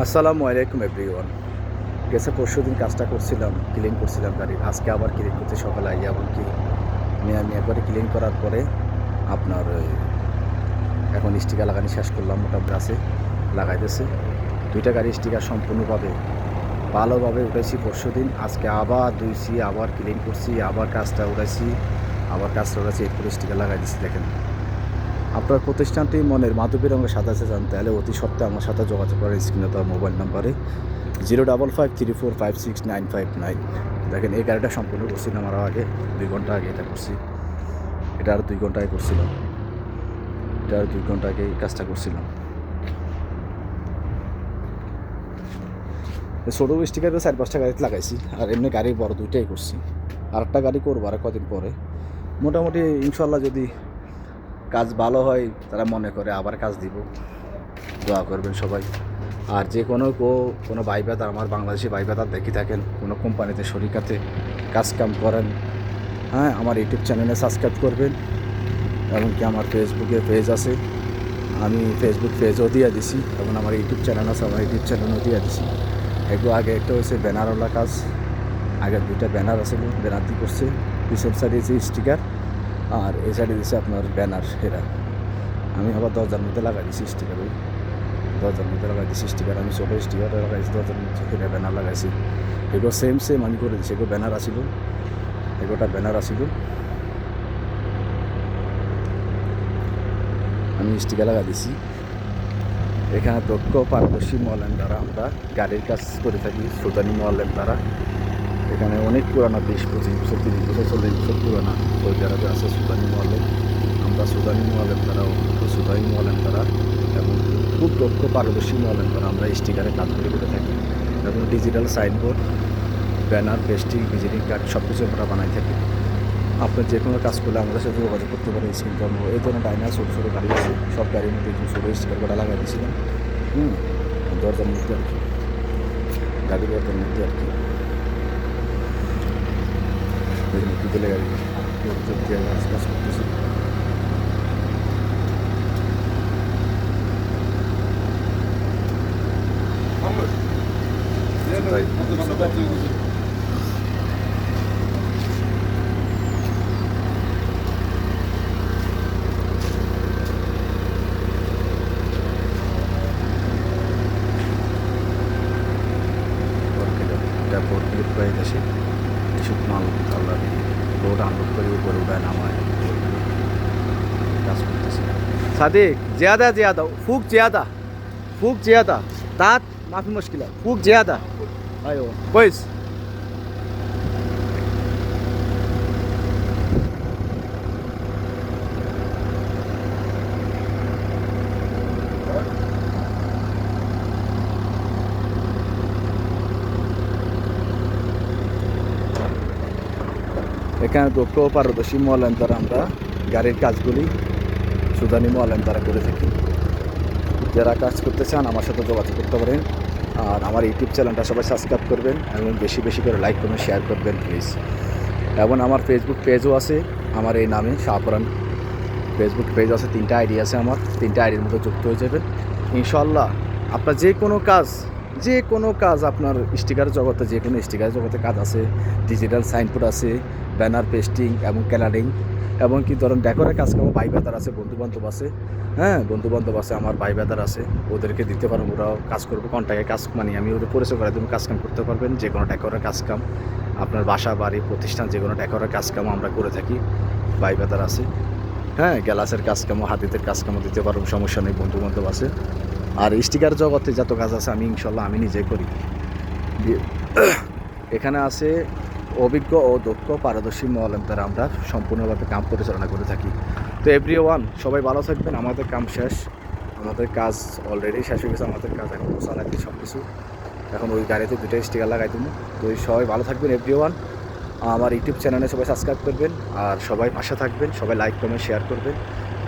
আসসালামু আলাইকুম এভরিওয়ান। গেছে পরশুদিন কাজটা করছিলাম, ক্লিন করছিলাম গাড়ির। আজকে আবার ক্লিন করতে সকালে আইয়া এমনকি মিয়া মিয়া করে ক্লিন করার পরে আপনার এখন স্টিকার লাগানি শেষ করলাম। মোটামুটি আছে লাগাইতেছে। দুইটা গাড়ি স্টিকার সম্পূর্ণভাবে ভালোভাবে উঠাইছি পরশুদিন। আজকে আবার ধুইছি, আবার ক্লিন করছি, আবার কাজটা উঠাইছি, আবার কাজটা উঠাইছি, এরপরে স্টিকার লাগাই দিচ্ছি। দেখেন, আপনার প্রতিষ্ঠানটি মনের মাধবী রঙের সাথে আছে জানতে হলে অতি সত্ত্বে আমার সাথে যোগাযোগ করার স্ক্রিনে দেওয়া মোবাইল নাম্বারে 05553456959। দেখেন, এই গাড়িটা সম্পূর্ণ করছিলাম আরও আগে, 2 ঘন্টা আগে এটা করছি। এটা আর 2 ঘন্টা আগে করছিলাম। এটা আর 2 ঘন্টা আগে এই কাজটা করছিলাম। ছোটো স্টিকারে 4-5টা গাড়িতে লাগাইছি, আর এমনি গাড়ি বড় 2টাই করছি। আর একটা গাড়ি করবো আর কদিন পরে। মোটামুটি ইনশাল্লাহ যদি কাজ ভালো হয়, তারা মনে করে আবার কাজ দিব। দোয়া করবেন সবাই। আর যে কোনো ভাই ব্রাদার, আমার বাংলাদেশি ভাই ব্রাদার দেখি থাকেন, কোনো কোম্পানিতে শরিকাতে কাজ কাম করেন, হ্যাঁ, আমার ইউটিউব চ্যানেলে সাবস্ক্রাইব করবেন। এমনকি আমার ফেসবুকে পেজ আছে, আমি ফেসবুক পেজও দিয়ে দিছি, এবং আমার ইউটিউব চ্যানেল আছে, আমার ইউটিউব চ্যানেলও দিয়ে দিছি। এগুলো আগে একটা হয়েছে ব্যানারওয়ালা কাজ, আগের 2টা ব্যানার আছে, ব্যানার দিয়ে করছে। পিছন সাইডে দিয়েছি স্টিকার, আর এই সাইডে দিয়েছে আপনার ব্যানার। হেরা আমি আবার দরজার মধ্যে লাগাই দিছি স্টিকার, ওই দরজার মধ্যে লাগাই দিছি স্টিকার। আমি ছোটো স্টিকার লাগাইছি দরজার মধ্যে, হেরা ব্যানার লাগাইছি। এগুলো সেম আমি করে দিচ্ছি। এগুলো ব্যানার আসিল, এগুলোটা ব্যানার আসিল, আমি স্টিকার লাগা দিছি। এখানে দক্ষ পারদর্শী মোয়াল্লেম দ্বারা আমরা গাড়ির কাজ করে থাকি। সুদানি মোয়াল্লেম দ্বারা এখানে অনেক পুরানো, 20-25 বছর, 30 বছর, 40 বছর পুরানো সৌদি আরবে আছে সুদানি মোয়াল্লেম। আমরা সুদানি মোয়াল্লেম দ্বারা, সুদানি মোয়াল্লেম দ্বারা এবং খুব দক্ষ পারদর্শী মোয়াল্লেম দ্বারা আমরা স্টিকারের কাজগুলি করে থাকি। এবং digital signboard, banner, pasting, visiting card সব কিছু আমরা বানাই থাকি। আপনার যে কোনো কাজ করলে আমাদের সাথে যোগাযোগ করতে পারেন। স্ক্রিন কর্ম এই ধরনের ডাইনার ছোটো ছোটো গাড়ি আছে, সব গাড়ির মধ্যে একটু ছোটো স্টিকার করা লাগাই দিয়েছিলাম। দরজার মধ্যে আর কি, গাড়ি দরজার মধ্যে আর কি, বিকেলে গাড়ি কাজ করতেছি। ফোর্কলিফট বাইক আসে, এসব মাল আল্লাহ রোড আনলোড করে উপরে উঠায় নামায় কাজ করতেছে। সাদিক ज़्यादा ज़्यादा फूक ज़्यादा, फूक ज़्यादा दांत माफी मुश्किल है, फूक ज़्यादा। अयो कोइस এখানে দক্ষ পারদর্শী মোয়াল্লেম দ্বারা আমরা গাড়ির কাজগুলি সুদানি মোয়াল্লেম দ্বারা করে থাকি। যারা কাজ করতে চান আমার সাথে যোগাযোগ করতে পারেন। আর আমার ইউটিউব চ্যানেলটা সবাই সাবস্ক্রাইব করবেন এবং বেশি বেশি করে লাইক করবেন, শেয়ার করবেন প্লিজ। এবং আমার ফেসবুক পেজও আছে আমার এই নামে, শাহপুরান ফেসবুক পেজ আছে। 3টা আইডি আছে আমার, 3টা আইডির মধ্যে যুক্ত হয়ে যাবেন ইনশাল্লাহ। আপনার যে কোনো কাজ আপনার স্টিকার জগতে, যে কোনো স্টিকার জগতে কাজ আছে, ডিজিটাল সাইনবোর্ড আছে, ব্যানার, পেস্টিং এবং ক্যালারিং, এবং কি ধরেন ডেকোরের কাজ কাম, ভাই ব্রাদার আছে, বন্ধুবান্ধব আছে, হ্যাঁ, বন্ধুবান্ধব আছে, আমার ভাই ব্রাদার আছে, ওদেরকে দিতে পারবো, ওরাও কাজ করবো। কন্ট্যাক্টে কাজ মানে আমি ওদের পরিচয় করে দেবো, কাজ কাম করতে পারবেন। যে কোনো ডেকোরের কাজ কাম, আপনার বাসা, বাড়ি, প্রতিষ্ঠান, যে কোনো ডেকোরের কাজ কাম আমরা করে থাকি। ভাই ব্রাদার আছে, হ্যাঁ, গ্যালাসের কাজকামও, হাতিদের কাজকামও দিতে পারবো, সমস্যা নেই, বন্ধুবান্ধব আছে। আর স্টিকার জগতে যত কাজ আছে আমি ইনশাল্লাহ আমি নিজে করি। এখানে আছে অভিজ্ঞ ও দক্ষ পারদর্শী মোয়াল্লেম দ্বারা আমরা সম্পূর্ণভাবে কাম পরিচালনা করে থাকি। তো এভরিওয়ান সবাই ভালো থাকবেন। আমাদের কাম শেষ, আমাদের কাজ অলরেডি শেষ হয়ে গেছে। আমাদের কাজ এখন চালাচ্ছি সব কিছু। এখন ওই গাড়িতে 2টা স্টিকার লাগাই দেবো। তো সবাই ভালো থাকবেন এভরিওয়ান। আমার ইউটিউব চ্যানেলে সবাই সাবস্ক্রাইব করবেন, আর সবাই পাশে থাকবেন, সবাই লাইক কমেন্ট শেয়ার করবেন,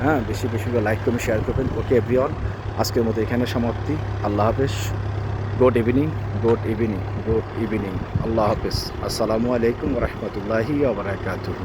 হ্যাঁ, বেশি বেশি করে লাইক কমেন্ট শেয়ার করবেন। ওকে এভরিওয়ান, আজকের মতো এখানে সমাপ্তি। আল্লাহ হাফেজ, good evening, good evening, good evening, আল্লাহ হাফেজ। আসসালামু আলাইকুম ওয়া রাহমাতুল্লাহি ওয়া বারাকাতুহু।